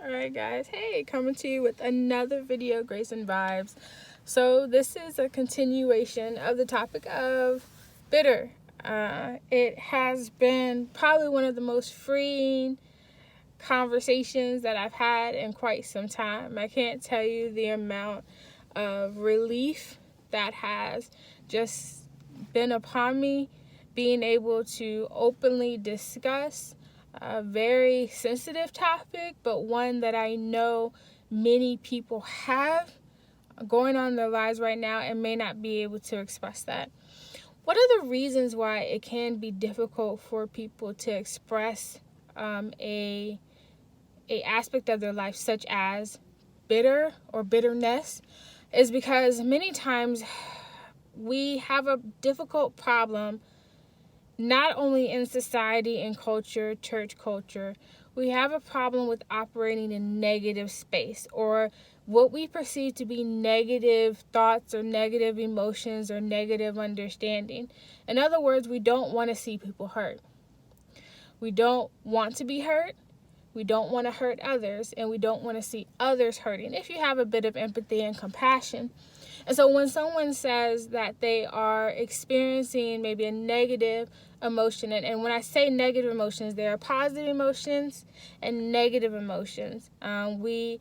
Alright guys, hey, coming to you with another video, Grace and Vibes. So this is a continuation of the topic of bitter. It has been probably one of the most freeing conversations that I've had in quite some time. I can't tell you the amount of relief that has just been upon me, being able to openly discuss a very sensitive topic, but one that I know many people have going on in their lives right now and may not be able to express that. What are the reasons why it can be difficult for people to express a aspect of their life such as bitter or bitterness? Is because many times we have a difficult problem not only in society and culture, church culture. We have a problem with operating in negative space, or what we perceive to be negative thoughts or negative emotions or negative understanding. In other words, we don't want to see people hurt. We don't want to be hurt. We don't want to hurt others, and we don't want to see others hurting if you have a bit of empathy and compassion. And so when someone says that they are experiencing maybe a negative emotion, and when I say negative emotions, there are positive emotions and negative emotions. We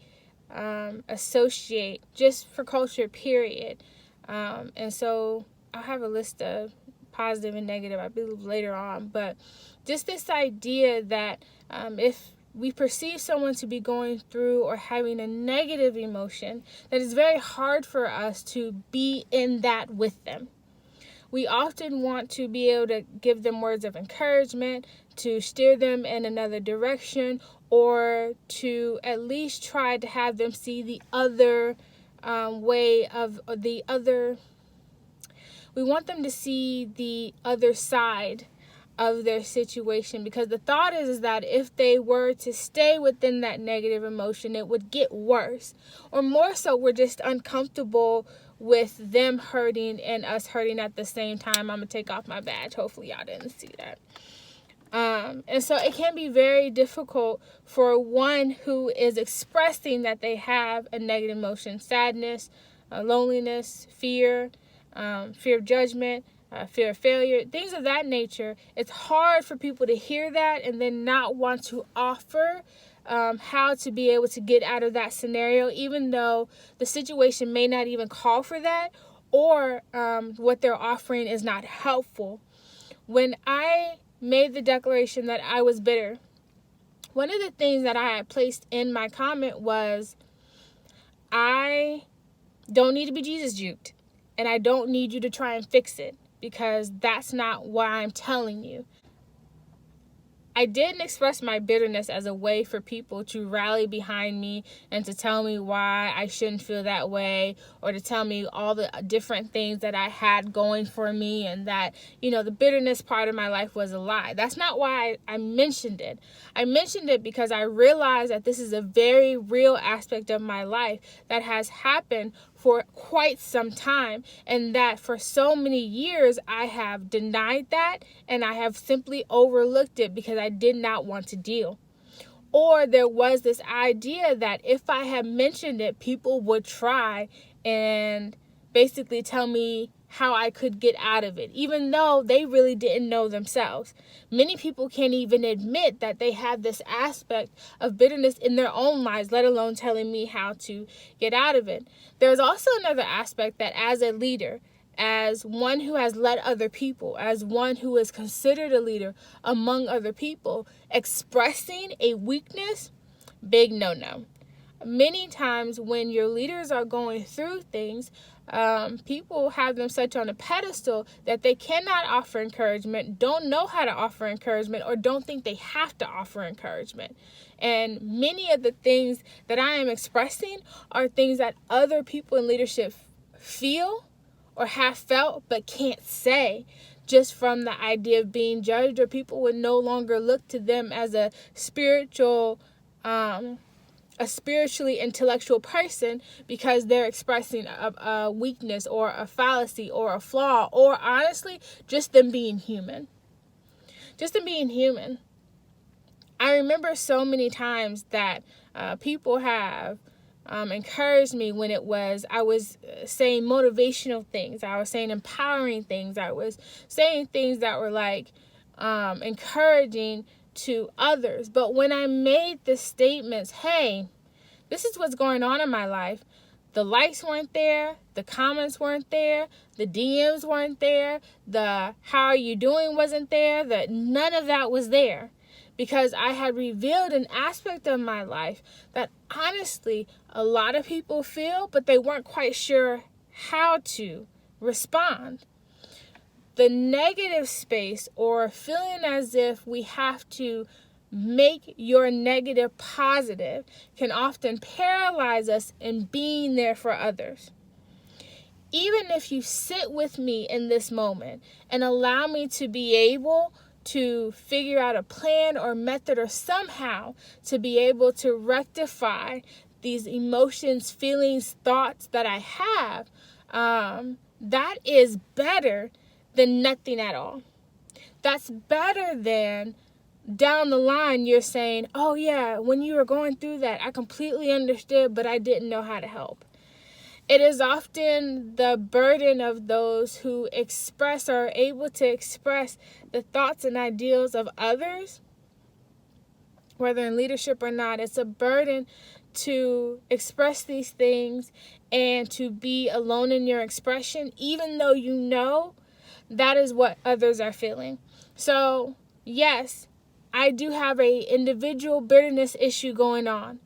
associate just for culture, period. And so I'll have a list of positive and negative, I believe, later on. But just this idea that if we perceive someone to be going through or having a negative emotion, that it's very hard for us to be in that with them. We often want to be able to give them words of encouragement, to steer them in another direction, or to at least try to have them see the other way of the other. We want them to see the other side of their situation, because the thought is that if they were to stay within that negative emotion, it would get worse, or more so, we're just uncomfortable with them hurting and us hurting at the same time. I'm gonna take off my badge. Hopefully y'all didn't see that. And so it can be very difficult for one who is expressing that they have a negative emotion: sadness, loneliness, fear, fear of judgment, fear of failure, things of that nature. It's hard for people to hear that and then not want to offer how to be able to get out of that scenario, even though the situation may not even call for that, or what they're offering is not helpful. When I made the declaration that I was bitter, one of the things that I had placed in my comment was, I don't need to be Jesus juked, and I don't need you to try and fix it, because that's not what I'm telling you. I didn't express my bitterness as a way for people to rally behind me and to tell me why I shouldn't feel that way, or to tell me all the different things that I had going for me, and that, the bitterness part of my life was a lie. That's not why I mentioned it. I mentioned it because I realized that this is a very real aspect of my life that has happened for quite some time, and that for so many years I have denied that, and I have simply overlooked it because I did not want to deal. Or there was this idea that if I had mentioned it, people would try and basically tell me how I could get out of it, even though they really didn't know themselves. Many people can't even admit that they have this aspect of bitterness in their own lives, let alone telling me how to get out of it. There's also another aspect that, as a leader, as one who has led other people, as one who is considered a leader among other people, expressing a weakness, big no-no. Many times when your leaders are going through things, people have them such on a pedestal that they cannot offer encouragement, don't know how to offer encouragement, or don't think they have to offer encouragement. And many of the things that I am expressing are things that other people in leadership feel or have felt but can't say, just from the idea of being judged, or people would no longer look to them as a spiritually intellectual person because they're expressing a weakness or a fallacy or a flaw, or honestly, just them being human. I remember so many times that people have encouraged me when I was saying motivational things. I was saying empowering things. I was saying things that were like encouraging to others. But when I made the statements, hey, this is what's going on in my life, the likes weren't there, the comments weren't there, the DMs weren't there, the how are you doing wasn't there, none of that was there. Because I had revealed an aspect of my life that honestly a lot of people feel, but they weren't quite sure how to respond. The negative space, or feeling as if we have to make your negative positive, can often paralyze us in being there for others. Even if you sit with me in this moment and allow me to be able to figure out a plan or method or somehow to be able to rectify these emotions, feelings, thoughts that I have, that is better than nothing at all. That's better than down the line you're saying, oh yeah, when you were going through that, I completely understood, but I didn't know how to help. It is often the burden of those who express or are able to express the thoughts and ideals of others, whether in leadership or not. It's a burden to express these things and to be alone in your expression, even though you know that is what others are feeling. So, yes, I do have an individual bitterness issue going on.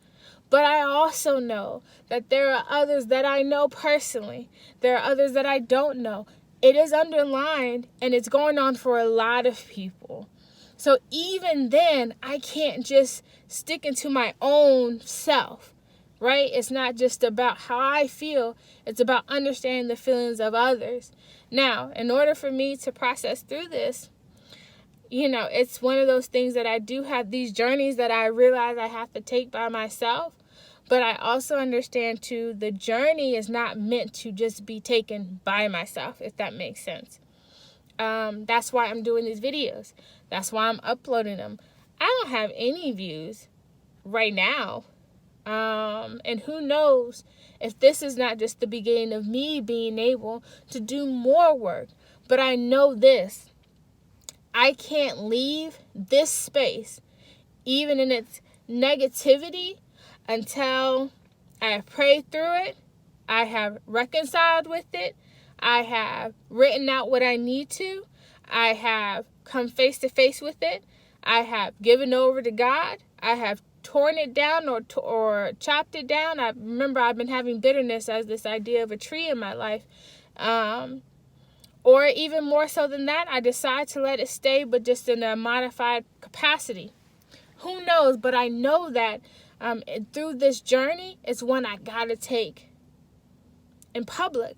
But I also know that there are others that I know personally. There are others that I don't know. It is underlined and it's going on for a lot of people. So even then, I can't just stick into my own self, right? It's not just about how I feel. It's about understanding the feelings of others. Now, in order for me to process through this, it's one of those things that I do have these journeys that I realize I have to take by myself. But I also understand, too, the journey is not meant to just be taken by myself, if that makes sense. That's why I'm doing these videos. That's why I'm uploading them. I don't have any views right now. And who knows if this is not just the beginning of me being able to do more work. But I know this. I can't leave this space, even in its negativity, until I have prayed through it, I have reconciled with it, I have written out what I need to, I have come face to face with it, I have given over to God, I have torn it down or chopped it down. I remember I've been having bitterness as this idea of a tree in my life. Or even more so than that, I decide to let it stay, but just in a modified capacity. Who knows? But I know that through this journey, it's one I gotta take in public.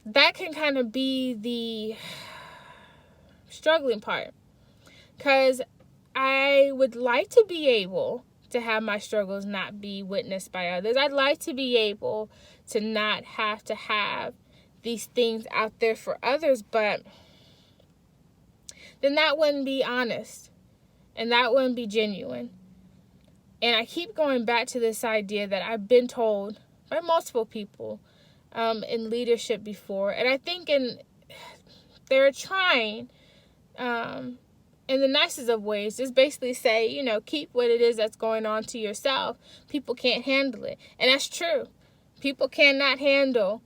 That can kind of be the struggling part. Because I would like to be able to have my struggles not be witnessed by others. I'd like to be able to not have to have these things out there for others, but then that wouldn't be honest and that wouldn't be genuine. And I keep going back to this idea that I've been told by multiple people in leadership before, and I think they're trying in the nicest of ways, just basically say, keep what it is that's going on to yourself. People can't handle it. And that's true. People cannot handle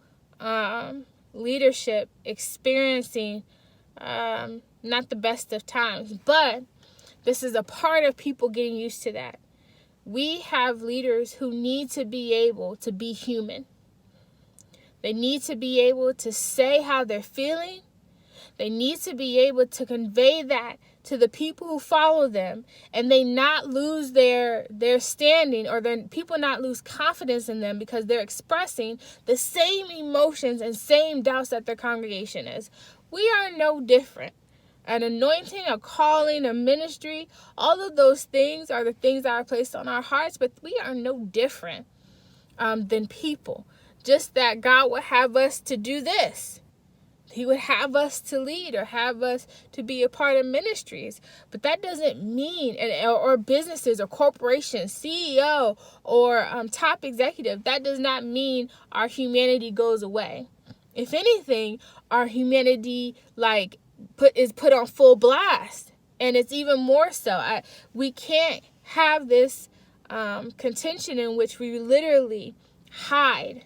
leadership experiencing not the best of times, but this is a part of people getting used to that. We have leaders who need to be able to be human. They need to be able to say how they're feeling. They need to be able to convey that to the people who follow them, and they not lose their standing, or people not lose confidence in them because they're expressing the same emotions and same doubts that their congregation is. We are no different. An anointing, a calling, a ministry, all of those things are the things that are placed on our hearts, but we are no different than people. Just that God would have us to do this. He would have us to lead or have us to be a part of ministries. But that doesn't mean, or businesses or corporations, CEO or top executive, that does not mean our humanity goes away. If anything, our humanity is put on full blast. And it's even more so. We can't have this contention in which we literally hide.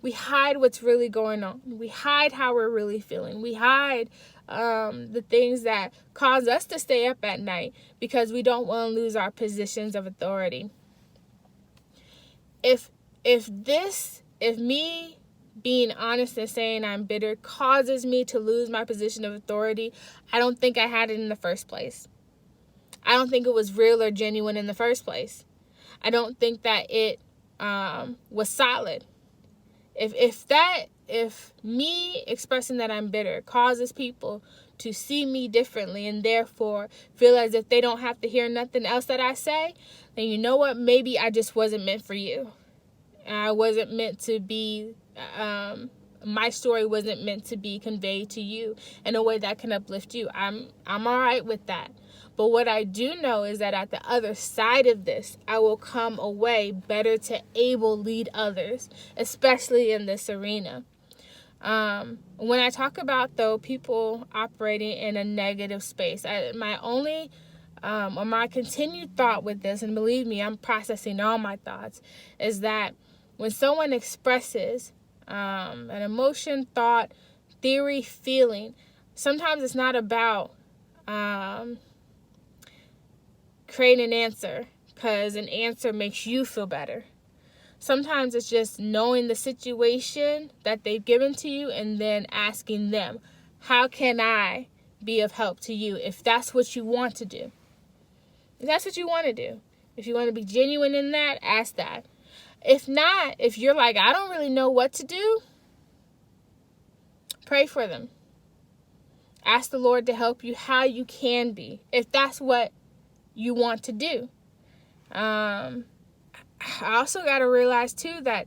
We hide what's really going on. We hide how we're really feeling. We hide the things that cause us to stay up at night because we don't want to lose our positions of authority. If me being honest and saying I'm bitter causes me to lose my position of authority, I don't think I had it in the first place. I don't think it was real or genuine in the first place. I don't think that it was solid. If me expressing that I'm bitter causes people to see me differently and therefore feel as if they don't have to hear nothing else that I say, then you know what? Maybe I just wasn't meant for you. I wasn't meant to be, my story wasn't meant to be conveyed to you in a way that can uplift you. I'm all right with that. But what I do know is that at the other side of this, I will come away better to able lead others, especially in this arena. When I talk about, though, people operating in a negative space, my continued thought with this, and believe me, I'm processing all my thoughts, is that when someone expresses an emotion, thought, theory, feeling, sometimes it's not about creating an answer because an answer makes you feel better. Sometimes it's just knowing the situation that they've given to you and then asking them, how can I be of help to you? If that's what you want to do. If that's what you want to do. If you want to be genuine in that, ask that. If not, if you're like, I don't really know what to do, pray for them. Ask the Lord to help you how you can be, if that's what you want to do. I also got to realize, too, that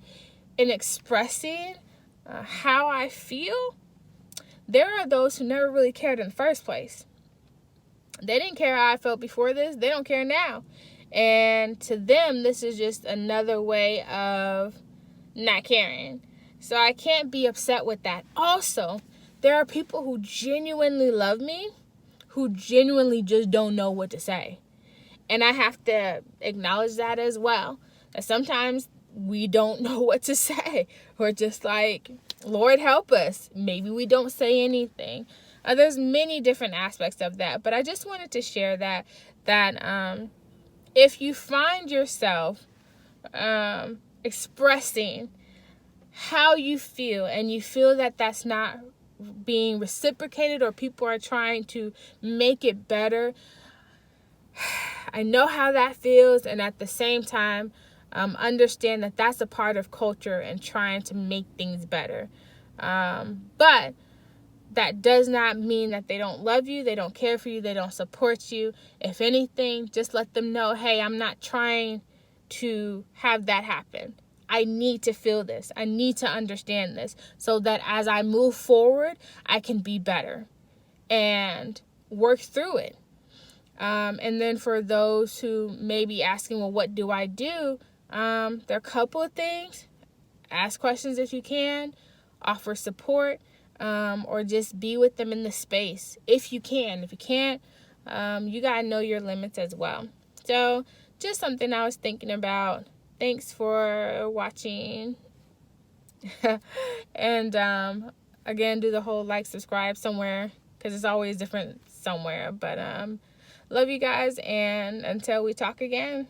in expressing how I feel, there are those who never really cared in the first place. They didn't care how I felt before this. They don't care now. And to them, this is just another way of not caring. So I can't be upset with that. Also, there are people who genuinely love me, who genuinely just don't know what to say. And I have to acknowledge that as well. That sometimes we don't know what to say. We're just like, Lord, help us. Maybe we don't say anything. There's many different aspects of that. But I just wanted to share that if you find yourself expressing how you feel and you feel that that's not being reciprocated or people are trying to make it better, I know how that feels, and at the same time, understand that that's a part of culture and trying to make things better. But that does not mean that they don't love you, they don't care for you, they don't support you. If anything, just let them know, hey, I'm not trying to have that happen. I need to feel this. I need to understand this so that as I move forward, I can be better and work through it. And then for those who may be asking, well, what do I do? There are a couple of things. Ask questions if you can, offer support, or just be with them in the space if you can. If you can't, you got to know your limits as well. So just something I was thinking about. Thanks for watching. And again, do the whole subscribe somewhere because it's always different somewhere. But love you guys, and until we talk again.